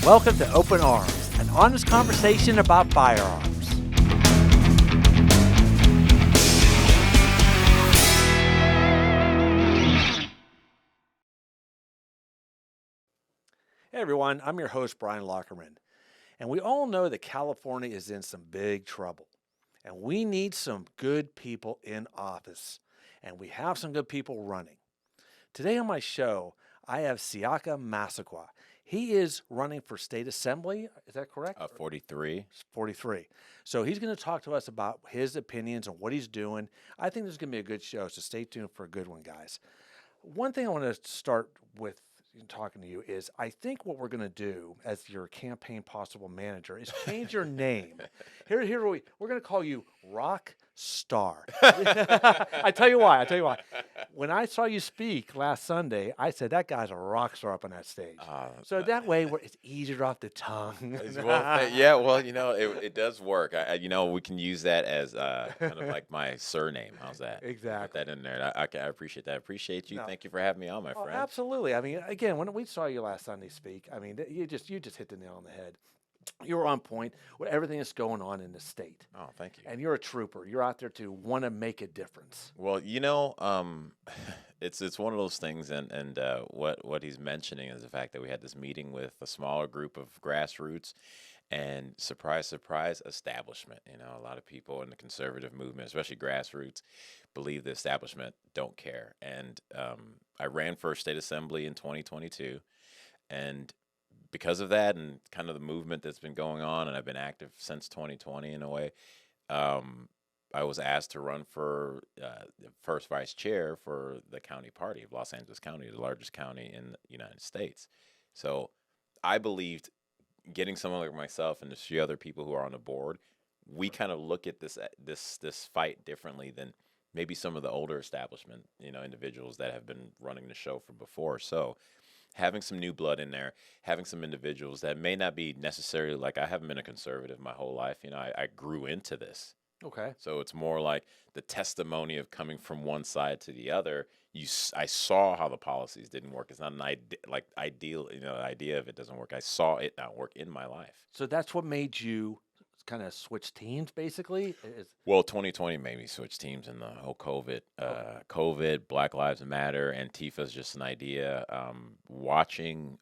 Welcome to Open Arms, an honest conversation about firearms. Hey everyone, I'm your host, Brian Lockerman, and we all know that California is in some big trouble, and we need some good people in office, and we have some good people running. Today on my show, I have Siaka Massaquoi. He is running for state assembly. Is that correct? 43. 43. So he's going to talk to us about his opinions and what he's doing. I think this is going to be a good show, so stay tuned for a good one, guys. One thing I want to start with in talking to you is I think what we're going to do as your campaign possible manager is change your name. We're going to call you Rock Star. I tell you why. When I saw you speak last Sunday, I said that guy's a rock star up on that stage. So that way it's easier off the tongue. It does work. We can use that as kind of like my surname. How's that? Exactly. Put that in there. I appreciate that. I appreciate you. No. Thank you for having me on, my friend. Absolutely. I mean, again, when we saw you last Sunday speak, I mean, you just hit the nail on the head. You were on point with everything that's going on in the state. Oh, thank you. And you're a trooper. You're out there to want to make a difference. Well, it's one of those things, and what he's mentioning is the fact that we had this meeting with a smaller group of grassroots, and surprise, surprise, establishment. A lot of people in the conservative movement, especially grassroots, believe the establishment don't care. And I ran for state assembly in 2022, and because of that and kind of the movement that's been going on, and I've been active since 2020 in a way, I was asked to run for the first vice chair for the county party of Los Angeles County, the largest county in the United States. So I believed getting someone like myself and a few other people who are on the board, we kind of look at this fight differently than maybe some of the older establishment, individuals that have been running the show from before. So having some new blood in there, having some individuals that may not be necessarily like, I haven't been a conservative my whole life. I grew into this. Okay. So it's more like the testimony of coming from one side to the other. I saw how the policies didn't work. It's not an ideal, idea of it doesn't work. I saw it not work in my life. So that's what made you kind of switch teams, basically? Well, 2020 made me switch teams in the whole COVID, Black Lives Matter, Antifa is just an idea. Watching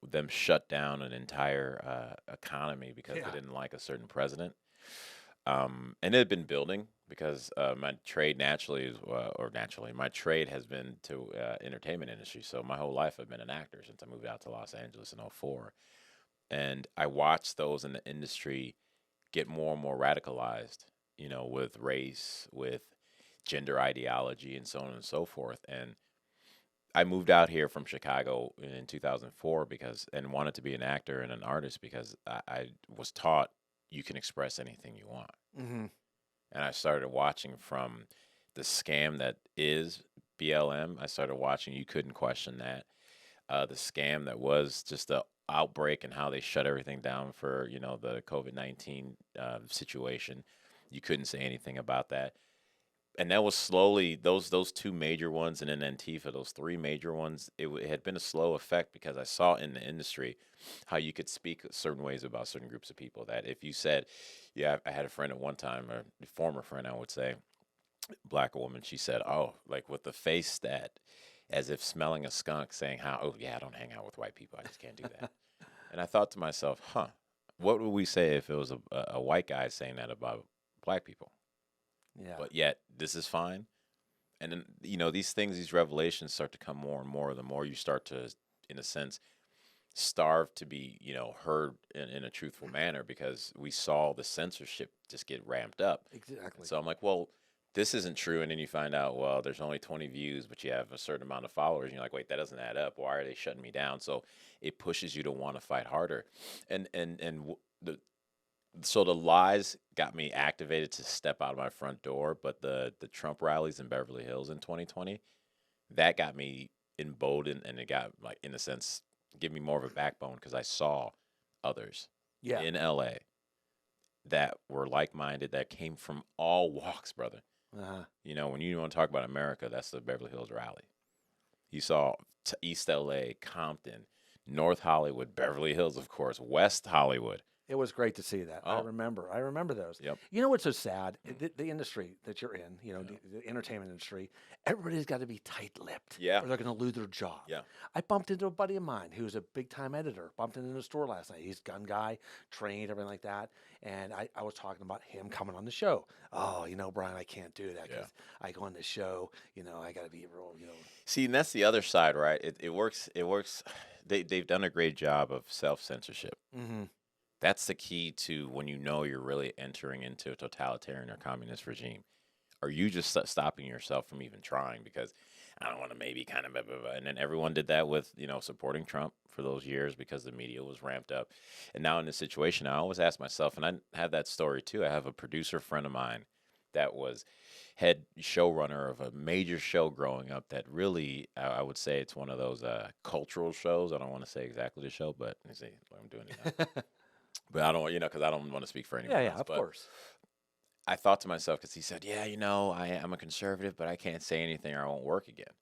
them shut down an entire economy because they didn't like a certain president. And it had been building because my trade my trade has been to entertainment industry. So my whole life I've been an actor since I moved out to Los Angeles in '04. And I watched those in the industry get more and more radicalized, with race, with gender ideology, and so on and so forth. And I moved out here from Chicago in 2004 and wanted to be an actor and an artist because I was taught you can express anything you want. Mm-hmm. And I started watching from the scam that is BLM. I started watching, you couldn't question that. The scam that was just the outbreak and how they shut everything down for, the COVID-19 situation. You couldn't say anything about that. And that was slowly, those two major ones, and then Antifa, those three major ones, it had been a slow effect because I saw in the industry how you could speak certain ways about certain groups of people. That if you said, I had a friend at one time, or a former friend, I would say, black woman, she said, oh, like with the face that, as if smelling a skunk, saying I don't hang out with white people. I just can't do that. And I thought to myself, what would we say if it was a white guy saying that about black people? Yeah. But yet this is fine. And then, these things, these revelations start to come more and more. The more you start to, in a sense, starve to be, heard in a truthful manner, because we saw the censorship just get ramped up. Exactly. So I'm like, well, this isn't true. And then you find out, well, there's only 20 views, but you have a certain amount of followers. And you're like, wait, that doesn't add up. Why are they shutting me down? So it pushes you to want to fight harder. So the lies got me activated to step out of my front door. But the Trump rallies in Beverly Hills in 2020, that got me emboldened, and it got, like, in a sense, give me more of a backbone because I saw others in LA that were like-minded, that came from all walks, brother. Uh-huh. When you want to talk about America, that's the Beverly Hills rally. You saw East LA, Compton, North Hollywood, Beverly Hills, of course, West Hollywood. It was great to see that. Oh, I remember those. yep. You know what's so sad? The industry that you're in, the entertainment industry, everybody's got to be tight-lipped Yeah. or they're going to lose their job. Yeah. I bumped into a buddy of mine who's a big-time editor. Bumped into the store last night. He's a gun guy, trained, everything like that. And I was talking about him coming on the show. Oh, Brian, I can't do that Yeah. because I go on the show, I got to be real, See, and that's the other side, right? It works. It works. They've done a great job of self-censorship. Mm-hmm. That's the key to when you know you're really entering into a totalitarian or communist regime. Are you just stopping yourself from even trying? Because I don't want to maybe kind of, and then everyone did that with, supporting Trump for those years because the media was ramped up. And now in this situation, I always ask myself, and I have that story too. I have a producer friend of mine that was head showrunner of a major show growing up that really, I would say it's one of those cultural shows. I don't want to say exactly the show, but let me see what I'm doing it now. But I don't, because I don't want to speak for anyone Yeah, else. of But course. I thought to myself, because he said, yeah, I'm a conservative, but I can't say anything or I won't work again.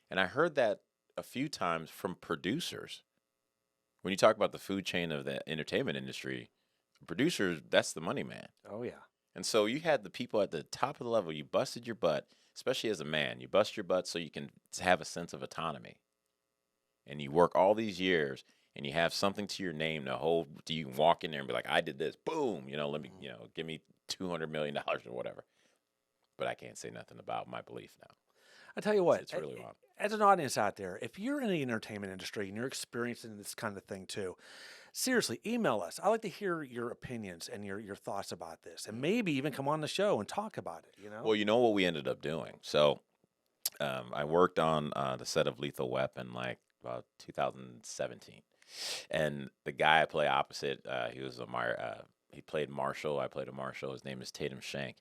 And I heard that a few times from producers. When you talk about the food chain of the entertainment industry, producers, that's the money man. Oh, yeah. And so you had the people at the top of the level, you busted your butt, especially as a man. You bust your butt so you can have a sense of autonomy. And you work all these years and you have something to your name to hold. You can walk in there and be like, I did this. Boom. Let me, give me $200 million or whatever. But I can't say nothing about my belief now. I tell you what, It's really wild. as an audience out there, if you're in the entertainment industry and you're experiencing this kind of thing too, seriously, email us. I like to hear your opinions and your thoughts about this, and maybe even come on the show and talk about it. Well, you know what we ended up doing? So I worked on the set of Lethal Weapon like about 2017. And the guy I play opposite, he played Marshall. I played a Marshall. His name is Tatum Shank.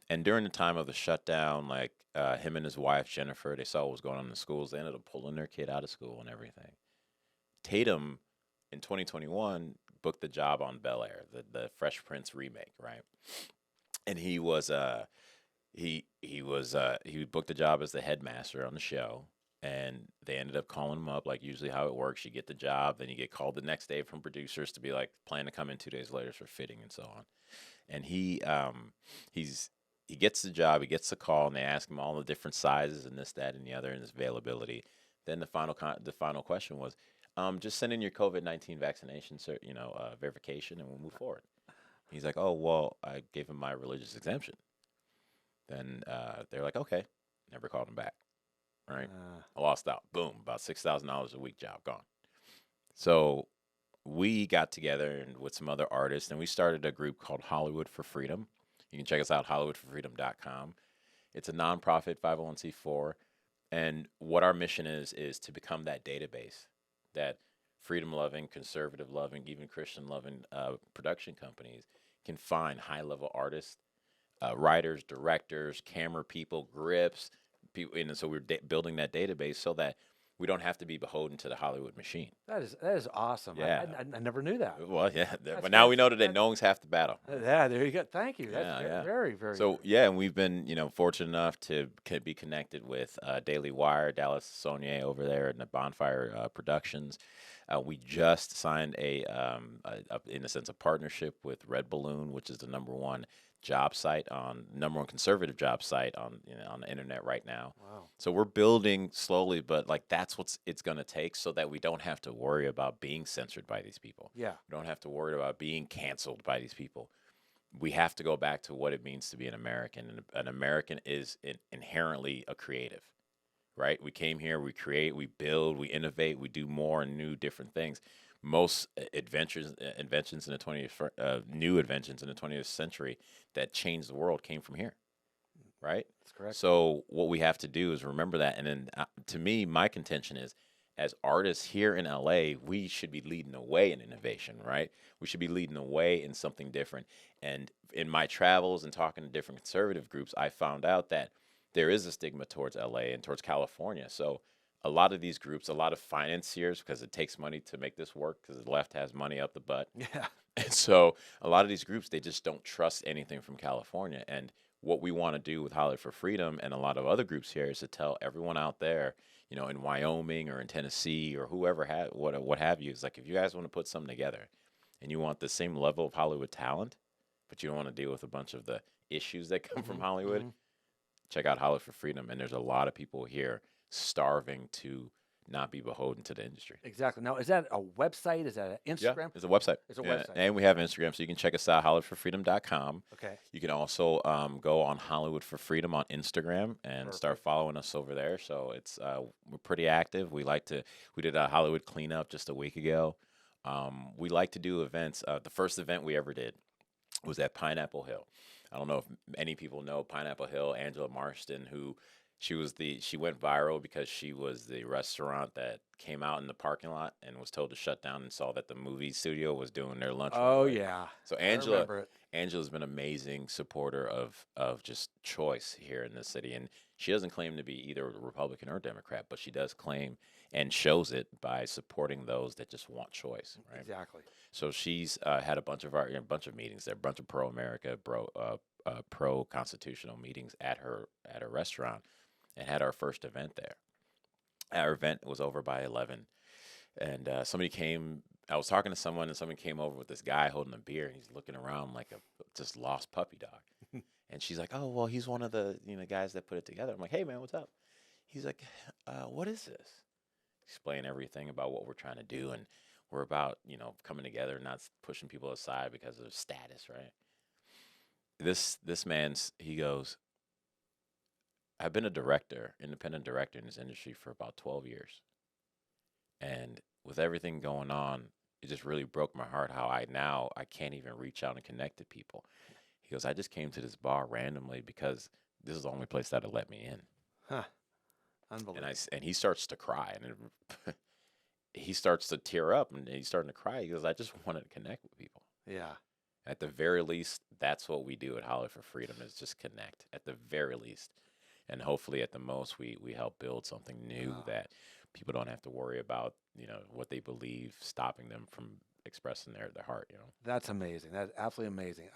And during the time of the shutdown, like him and his wife Jennifer, they saw what was going on in the schools. They ended up pulling their kid out of school and everything. Tatum, in 2021, booked the job on Bel Air, the Fresh Prince remake, right? And he booked a job as the headmaster on the show. And they ended up calling him up, like usually how it works. You get the job, then you get called the next day from producers to be like, plan to come in 2 days later for fitting and so on. And he gets the job, he gets the call, and they ask him all the different sizes and this, that, and the other, and his availability. Then the final question was, just send in your COVID-19 vaccination, verification, and we'll move forward. He's like, oh well, I gave him my religious exemption. Then they're like, okay, never called him back. Right, I lost out. Boom, about $6,000 a week job gone. So we got together and with some other artists, and we started a group called Hollywood for Freedom. You can check us out, hollywoodforfreedom.com. It's a nonprofit 501c4, and what our mission is to become that database that freedom-loving, conservative-loving, even Christian-loving production companies can find high-level artists, writers, directors, camera people, grips, people, and so we're building that database so that we don't have to be beholden to the Hollywood machine. That is awesome. Yeah. I never knew that. Well, yeah, but now we know that that's- no one's half the battle. Yeah, there you go. Thank you. That's Yeah. very, very. So yeah, and we've been fortunate enough to be connected with Daily Wire, Dallas Saunier over there in the Bonfire Productions. We just signed in a sense, a partnership with Red Balloon, which is the number one conservative job site on the internet right now. Wow. So we're building slowly, but like that's what it's going to take so that we don't have to worry about being censored by these people. Yeah. We don't have to worry about being canceled by these people. We have to go back to what it means to be an American. And an American is inherently a creative, right? We came here, we create, we build, we innovate, we do more and new different things. Most inventions in the 20th, new inventions in the 20th century that changed the world came from here, right? That's correct. So what we have to do is remember that. And then to me, my contention is, as artists here in LA, we should be leading the way in innovation, right? We should be leading the way in something different. And in my travels and talking to different conservative groups, I found out that there is a stigma towards LA and towards California. So a lot of these groups, a lot of financiers, because it takes money to make this work, because the left has money up the butt. Yeah. And so a lot of these groups, they just don't trust anything from California. And what we want to do with Hollywood for Freedom and a lot of other groups here is to tell everyone out there, in Wyoming or in Tennessee or whoever what have you. It's like if you guys want to put something together and you want the same level of Hollywood talent, but you don't want to deal with a bunch of the issues that come from Hmm. Hollywood, Hmm. check out Hollywood for Freedom. And there's a lot of people here starving to not be beholden to the industry. Exactly. Now, is that a website? Is that an Yeah, Instagram? it's a website. It's a Yeah, website. and we have Instagram, so you can check us out, HollywoodForFreedom.com. Okay. You can also go on Hollywood for Freedom on Instagram and start Perfect. following us over there. So it's we're pretty active. We did a Hollywood cleanup just a week ago. We like to do events. The first event we ever did was at Pineapple Hill. I don't know if many people know Pineapple Hill. Angela Marston, who she went viral because she was the restaurant that came out in the parking lot and was told to shut down and saw that the movie studio was doing their lunch Oh runway. yeah, So I remember it. Angela's been an amazing supporter of just choice here in this city, and she doesn't claim to be either Republican or Democrat, but she does claim and shows it by supporting those that just want choice, right? Exactly. So she's had a bunch of meetings there, a bunch of pro America, pro constitutional meetings at her restaurant, and had our first event there. Our event was over by 11, and somebody came. I was talking to someone, and someone came over with this guy holding a beer, and he's looking around like a just lost puppy dog. And she's like, "Oh, well, he's one of the guys that put it together." I'm like, "Hey, man, what's up?" He's like, "What is this?" Explain everything about what we're trying to do, and we're about coming together, not pushing people aside because of status, right? This man's he goes, "I've been a director, independent director in this industry for about 12 years, and with everything going on, it just really broke my heart how I can't even reach out and connect to people." He goes, "I just came to this bar randomly because this is the only place that'll let me in." Huh. And Unbelievable. and he starts to cry, and he starts to tear up, and he's starting to cry. He goes, "I just wanted to connect with people." Yeah. At the very least, that's what we do at Hollywood for Freedom is just connect. At the very least, and hopefully at the most, we help build something new Oh, that people don't have to worry about. What they believe stopping them from expressing their heart. that's amazing. That's absolutely amazing.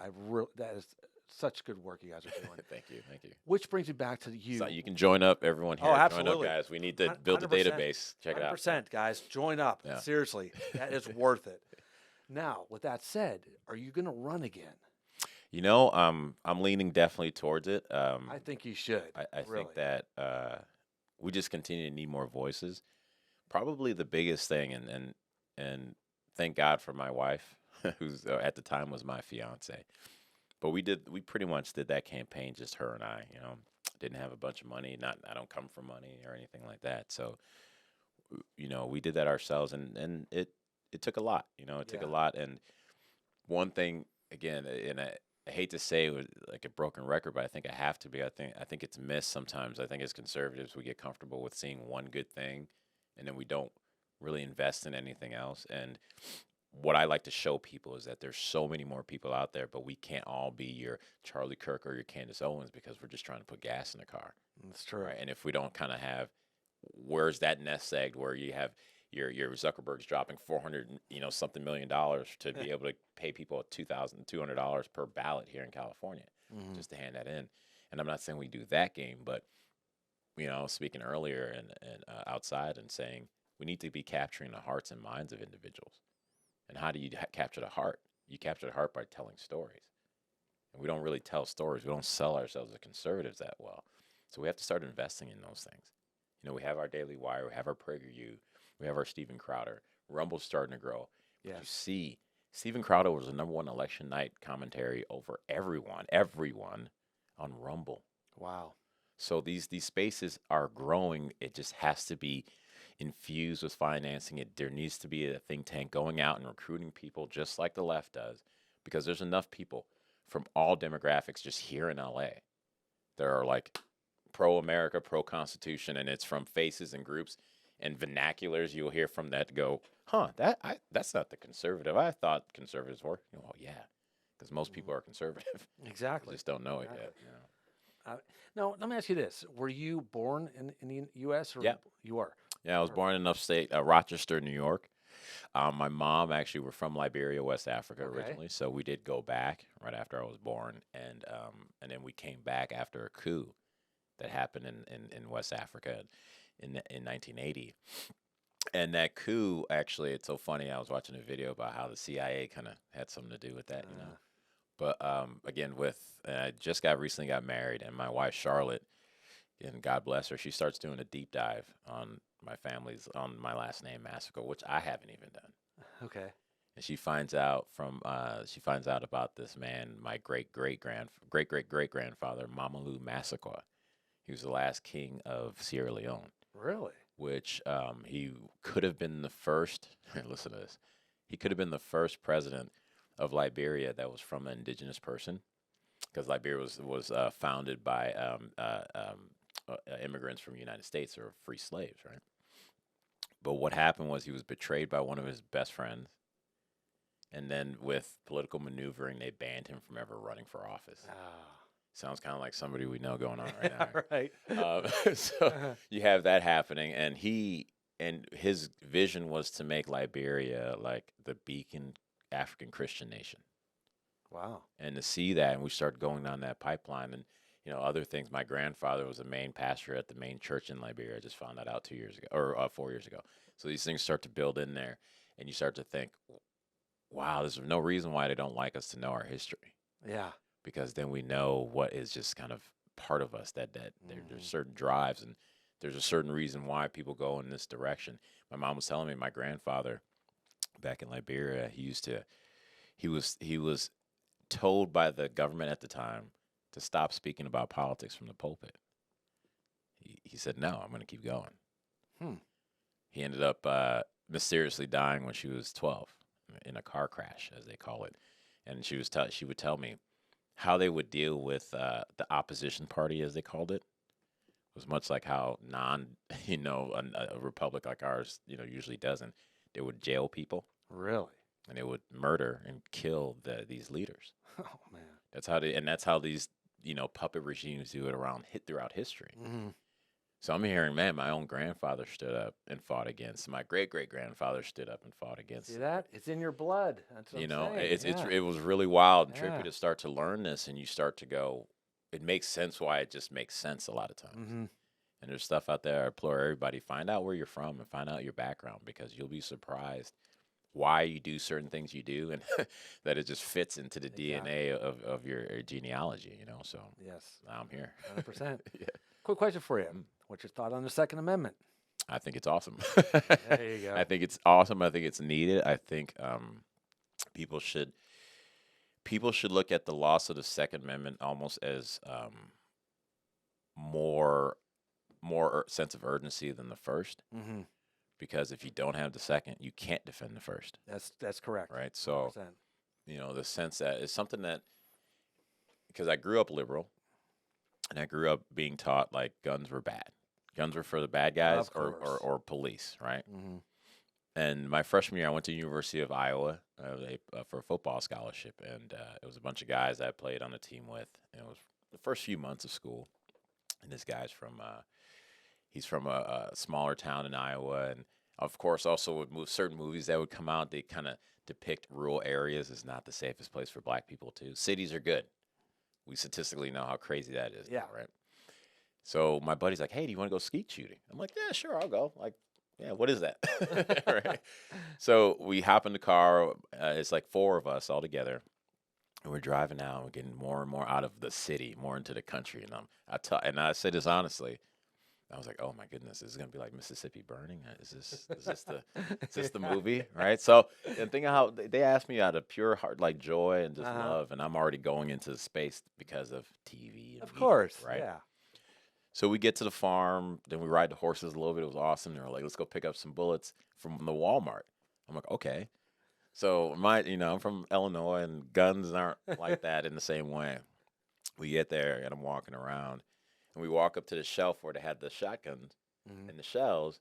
That is such good work you guys are doing. Thank you, thank you. Which brings me back to So you. you can join up, everyone Oh, here. Join up, absolutely. guys. We need to build a 100%. database. Check it out. 100%, guys. Join up. Yeah. Seriously, that is worth it. Now, with that said, are you going to run again? I'm leaning definitely towards it. I think you should. I Really. think that we just continue to need more voices. Probably the biggest thing, and thank God for my wife, who's at the time was my fiance. But we pretty much did that campaign just her and I. Didn't have a bunch of money. Not I don't come from money or anything like that. So we did that ourselves, and it took a lot. It took a Yeah. lot. And one thing again, and I hate to say it was like a broken record, but I think I have to be. I think it's missed sometimes. I think as conservatives, we get comfortable with seeing one good thing, and then we don't really invest in anything else. And what I like to show people is that there's so many more people out there, but we can't all be your Charlie Kirk or your Candace Owens because we're just trying to put gas in the car, That's true. right? And if we don't kind of have, where's that nest egg where you have your Zuckerberg's dropping 400 something $1 million to be able to pay people $2,200 per ballot here in California Hmm. just to hand that in. And I'm not saying we do that game, but speaking earlier and outside and saying we need to be capturing the hearts and minds of individuals. And how do you capture the heart? You capture the heart by telling stories. And we don't really tell stories. We don't sell ourselves as conservatives that well. So we have to start investing in those things. We have our Daily Wire, we have our PragerU, we have our Steven Crowder. Rumble's starting to grow. But you Yes. see, Steven Crowder was the number one election night commentary over everyone on Rumble. Wow. So these spaces are growing. It just has to be infused with financing. There needs to be a think tank going out and recruiting people just like the left does, because there's enough people from all demographics just here in LA. There are like pro America, pro Constitution, and it's from faces and groups and vernaculars you'll hear from that go, huh, that's not the conservative I thought conservatives were. Well, yeah, because most people are conservative. They Exactly. just don't know it Exactly. yet. Now, let me ask you this: were you born in the U.S. or Yeah. you are? Yeah, I was born in upstate Rochester, New York. My mom actually were from Liberia, West Africa Okay. originally, so we did go back right after I was born, and then we came back after a coup that happened in West Africa. in 1980. And that coup, actually, it's so funny. I was watching a video about how the CIA kind of had something to do with that, you know. But again, I just recently got married, and my wife Charlotte, and God bless her, she starts doing a deep dive on on my last name Massaquoi, which I haven't even done. Okay. And she finds out about this man, my great great great grandfather Mamadou Massaquoi. He was the last king of Sierra Leone, Really? which he could have been the first. Listen to this. He could have been the first president of Liberia that was from an indigenous person, because Liberia was founded by immigrants from the United States, or free slaves, right? But what happened was he was betrayed by one of his best friends, and then with political maneuvering, they banned him from ever running for office. Ah. Sounds kind of like somebody we know going on right now. Right. So you have that happening, and his vision was to make Liberia like the beacon African Christian nation. Wow. And to see that, and we started going down that pipeline, and other things. My grandfather was the main pastor at the main church in Liberia. I just found that out 2 years ago, or 4 years ago. So these things start to build in there, and you start to think, wow, there's no reason why they don't like us to know our history. Yeah. Because then we know what is just kind of part of us, that there's certain drives, and there's a certain reason why people go in this direction. My mom was telling me my grandfather back in Liberia, he was told by the government at the time to stop speaking about politics from the pulpit. He said, no, I'm going to keep going. He ended up mysteriously dying when she was 12 in a car crash, as they call it. And she would tell me how they would deal with the opposition party, as they called it. Was much like how a republic like ours, usually doesn't. They would jail people. Really? And they would murder and kill these leaders. Oh man. That's how these puppet regimes do it throughout history. Mm-hmm. So I'm hearing, man, my own grandfather stood up and fought against. My great great grandfather stood up and fought against. See that? It's in your blood. That's what I'm saying. It was really wild and trippy to start to learn this, and you start to go, it makes sense why it just makes sense a lot of times. Mm-hmm. And there's stuff out there. I implore everybody, find out where you're from and find out your background, because you'll be surprised why you do certain things you do, and that it just fits into the DNA of your genealogy. So yes, now I'm here. 100%. Yeah. Quick question for you. What's your thought on the Second Amendment? I think it's awesome. There you go. I think it's awesome. I think it's needed. I think people should look at the loss of the Second Amendment almost as more sense of urgency than the first. Mm-hmm. Because if you don't have the second, you can't defend the first. That's correct. Right. So 100%. The sense that is something that, because I grew up liberal, and I grew up being taught like guns were bad. Guns were for the bad guys or police, right? Mm-hmm. And my freshman year, I went to the University of Iowa for a football scholarship, and it was a bunch of guys that I played on the team with. And it was the first few months of school, and this guy's from he's from a smaller town in Iowa, and of course, also with certain movies that would come out, they kind of depict rural areas as not the safest place for Black people too. Cities are good. We statistically know how crazy that is. Yeah. Right. So my buddy's like, hey, do you want to go skeet shooting? I'm like, yeah, sure, I'll go. Like, yeah, what is that? Right. So we hop in the car. It's like 4 of us all together. And we're driving out. We're getting more and more out of the city, more into the country. And I say this honestly. I was like, oh my goodness, this is gonna be like Mississippi Burning. Is this the movie, right? So, and think of how they asked me out of pure heart, like joy and just love, and I'm already going into space because of TV. And of media, course, right? Yeah. So we get to the farm, then we ride the horses a little bit. It was awesome. They were like, let's go pick up some bullets from the Walmart. I'm like, okay. So I'm from Illinois, and guns aren't like that in the same way. We get there, and I'm walking around. And we walk up to the shelf where they had the shotguns and the shells,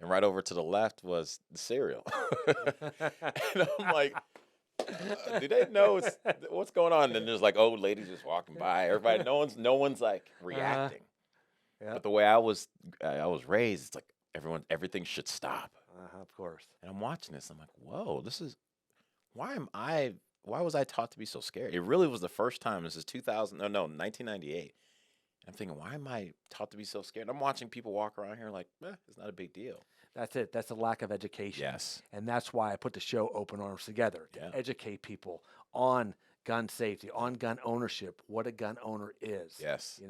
and right over to the left was the cereal. And I'm like, do they know what's going on? And there's like old ladies just walking by. Everybody, no one's like reacting. Yeah. But the way I was raised, it's like everything should stop. Of course. And I'm watching this. I'm like, whoa, why was I taught to be so scared? It really was the first time. This is 1998. I'm thinking, why am I taught to be so scared? I'm watching people walk around here like, it's not a big deal. That's it. That's a lack of education. Yes. And that's why I put the show Open Arms together to Yeah. educate people on gun safety, on gun ownership, what a gun owner is. Yes.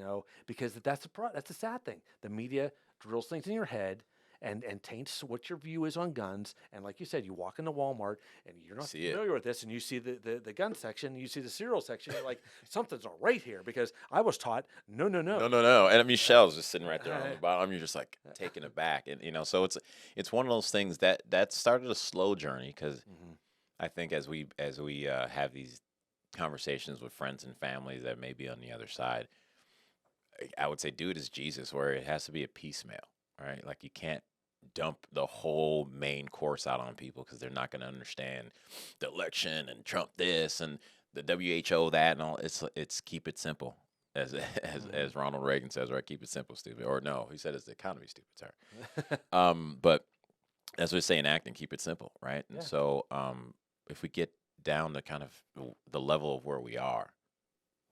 Because that's the sad thing. The media drills things in your head and taints what your view is on guns. And like you said, you walk into Walmart and you're not See it. familiar with this, and you see the gun section, you see the cereal section, you're like, something's not right here, because I was taught, no. No. And Michelle's just sitting right there on the bottom. You're just like taken aback. And, so it's one of those things that started a slow journey, because I think as we have these conversations with friends and families that may be on the other side, I would say do it as Jesus, where it has to be a piecemeal, right? Like, you can't dump the whole main course out on people, because they're not going to understand the election and Trump this and the WHO that and all. It's keep it simple, as Ronald Reagan says, right? Keep it simple, stupid. Or no, he said it's the economy, stupid. Sorry. But as we say in acting, keep it simple, right? And so if we get down to kind of the level of where we are,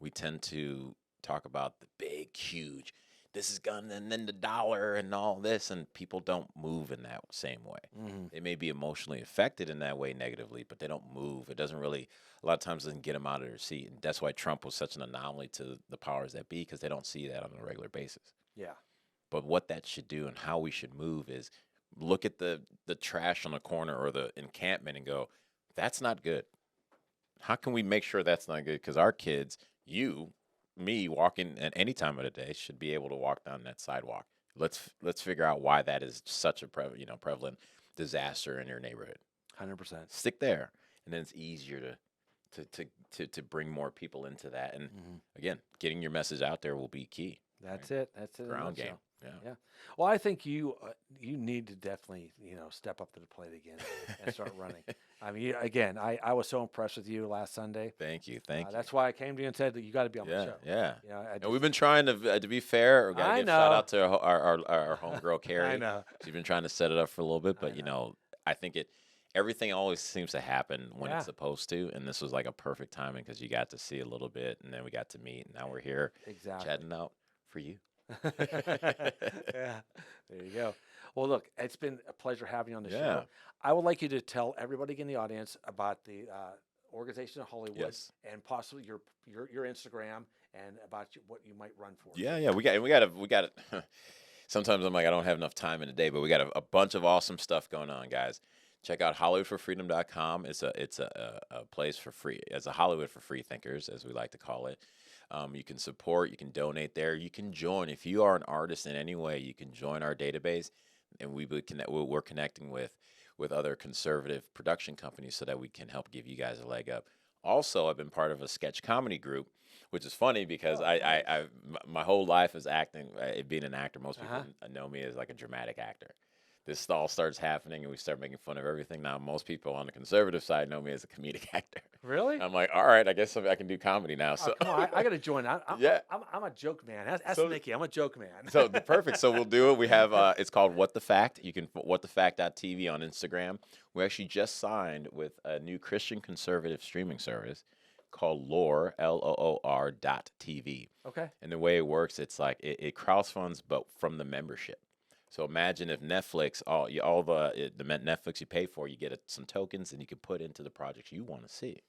we tend to talk about the big, huge, this is gun and then the dollar and all this, and people don't move in that same way. They may be emotionally affected in that way negatively, but they don't move. It doesn't really, a lot of times, doesn't get them out of their seat. And that's why Trump was such an anomaly to the powers that be, because they don't see that on a regular basis. Yeah. But what that should do and how we should move is look at the trash on the corner or the encampment and go, that's not good. How can we make sure that's not good? Because our kids, me, walking at any time of the day, should be able to walk down that sidewalk. Let's figure out why that is such a prevalent disaster in your neighborhood. 100%. Stick there, and then it's easier to bring more people into that. And again, getting your message out there will be key. That's it. That's it. Ground game. Yeah. Well, I think you need to definitely step up to the plate again and start running. I mean, again, I was so impressed with you last Sunday. Thank you. That's why I came to you and said that you got to be on the show. Yeah. And we've been trying to be fair. We got to give shout out to our homegirl Carrie. I know. She's been trying to set it up for a little bit, but I think everything always seems to happen when it's supposed to, and this was like a perfect timing, because you got to see a little bit, and then we got to meet, and now we're here chatting out for you. Yeah, there you go. Well, look, it's been a pleasure having you on the show. I would like you to tell everybody in the audience about the organization of Hollywood, and possibly your Instagram, and about what you might run for. Yeah. We got it. Sometimes I'm like, I don't have enough time in a day, but we got a bunch of awesome stuff going on, guys. Check out HollywoodForFreedom.com. It's a place for free. It's a Hollywood for free thinkers, as we like to call it. You can support, you can donate there, you can join. If you are an artist in any way, you can join our database, and we're connecting with other conservative production companies so that we can help give you guys a leg up. Also, I've been part of a sketch comedy group, which is funny because my whole life is acting, being an actor. Most people know me as like a dramatic actor. This all starts happening, and we start making fun of everything. Now, most people on the conservative side know me as a comedic actor. Really? I'm like, all right, I guess I can do comedy now. So come on, I got to join. I'm a joke man. Ask Nikki. I'm a joke man. So perfect. So we'll do it. We have it's called What the Fact. You can whatthefact.tv on Instagram. We actually just signed with a new Christian conservative streaming service called Loor, LOOR.TV. Okay. And the way it works, it's like it crowdfunds, but from the membership. So imagine if Netflix, all the Netflix you pay for, you get some tokens, and you can put into the projects you want to see.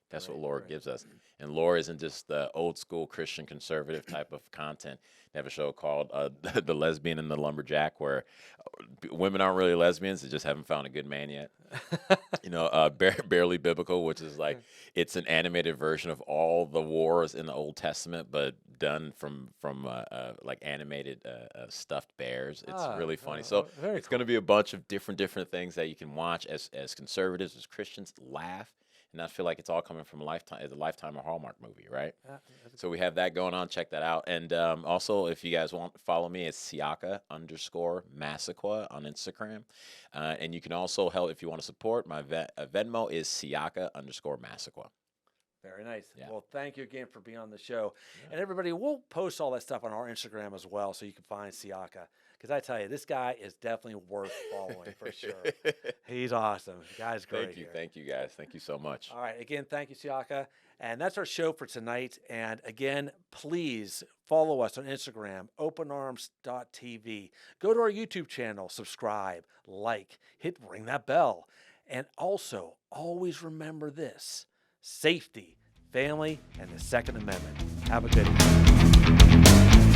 That's what Loor gives us. And Loor isn't just the old school Christian conservative type of content. They have a show called The Lesbian and the Lumberjack, where women aren't really lesbians. They just haven't found a good man yet. Barely Biblical, which is like, it's an animated version of all the wars in the Old Testament, but done from like animated stuffed bears. It's really funny. So it's going to be a bunch of different things that you can watch as conservatives, as Christians, laugh, and not feel like it's all coming from a Lifetime or Hallmark movie, right? So we have that going on. Check that out. And also, if you guys want to follow me, it's Siaka _Massaquoi on Instagram. And you can also help if you want to support. My Venmo is Siaka _Massaquoi. Very nice. Yeah. Well, thank you again for being on the show. Yeah. And everybody, we'll post all that stuff on our Instagram as well, so you can find Siaka. because I tell you, this guy is definitely worth following for sure. He's awesome. The guy's great. Thank you guys. Thank you so much. All right. Again, thank you, Siaka. And that's our show for tonight. And again, please follow us on Instagram, openarms.tv. Go to our YouTube channel, subscribe, ring that bell. And also, always remember this: safety, family, and the Second Amendment. Have a good evening.